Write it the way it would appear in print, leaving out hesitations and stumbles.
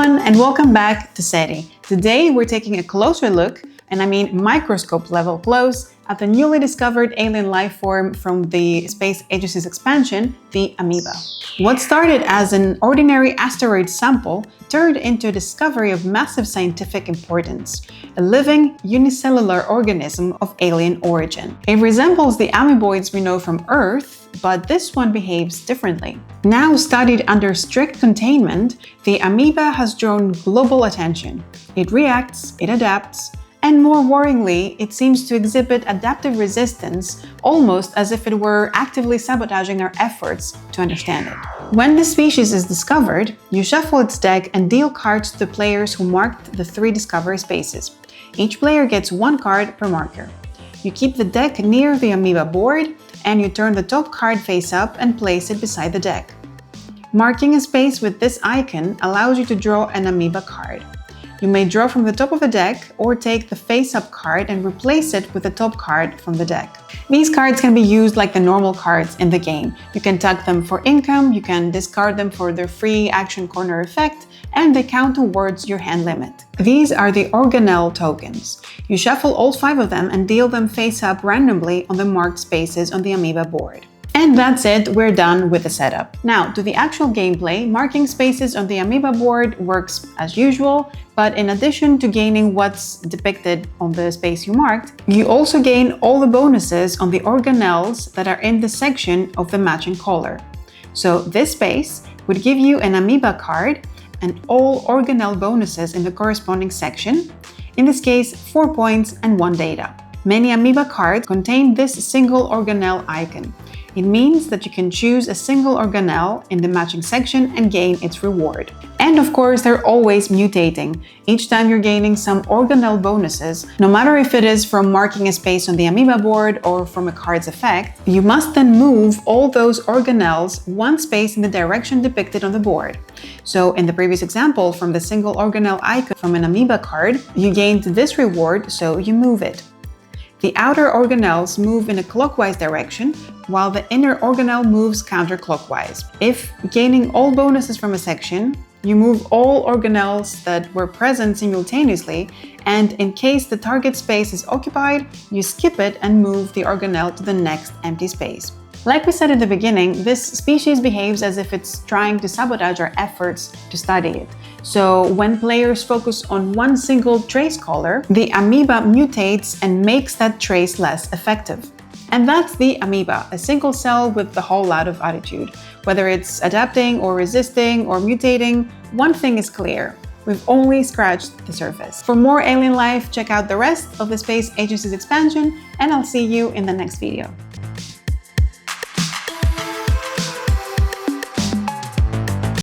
everyone, and welcome back to SETI. Today we're taking a closer look, and I mean microscope level close, at the newly discovered alien life form from the Space Agency's expansion, the Amoeba. What started as an ordinary asteroid sample turned into a discovery of massive scientific importance, a living, unicellular organism of alien origin. It resembles the amoeboids we know from Earth, but this one behaves differently. Now studied under strict containment, the amoeba has drawn global attention. It reacts, it adapts, and more worryingly, it seems to exhibit adaptive resistance, almost as if it were actively sabotaging our efforts to understand it. When the species is discovered, you shuffle its deck and deal cards to the players who marked the 3 discovery spaces. Each player gets 1 card per marker. You keep the deck near the amoeba board, and you turn the top card face up and place it beside the deck. Marking a space with this icon allows you to draw an amoeba card. You may draw from the top of the deck or take the face-up card and replace it with the top card from the deck. These cards can be used like the normal cards in the game. You can tuck them for income, you can discard them for their free action corner effect, and they count towards your hand limit. These are the organelle tokens. You shuffle all 5 of them and deal them face-up randomly on the marked spaces on the amoeba board. And that's it, we're done with the setup. Now, to the actual gameplay, marking spaces on the amoeba board works as usual, but in addition to gaining what's depicted on the space you marked, you also gain all the bonuses on the organelles that are in the section of the matching color. So this space would give you an amoeba card and all organelle bonuses in the corresponding section, in this case 4 points and 1 data. Many amoeba cards contain this single organelle icon. It means that you can choose a single organelle in the matching section and gain its reward. And of course, they're always mutating. Each time you're gaining some organelle bonuses, no matter if it is from marking a space on the amoeba board or from a card's effect, you must then move all those organelles 1 space in the direction depicted on the board. So in the previous example, from the single organelle icon from an amoeba card, you gained this reward, so you move it. The outer organelles move in a clockwise direction, while the inner organelle moves counterclockwise. If gaining all bonuses from a section, you move all organelles that were present simultaneously, and in case the target space is occupied, you skip it and move the organelle to the next empty space. Like we said at the beginning, this species behaves as if it's trying to sabotage our efforts to study it. So when players focus on 1 single trace color, the amoeba mutates and makes that trace less effective. And that's the amoeba, a single cell with the whole lot of attitude. Whether it's adapting or resisting or mutating, one thing is clear: we've only scratched the surface. For more alien life, check out the rest of the Space Agency's expansion, and I'll see you in the next video.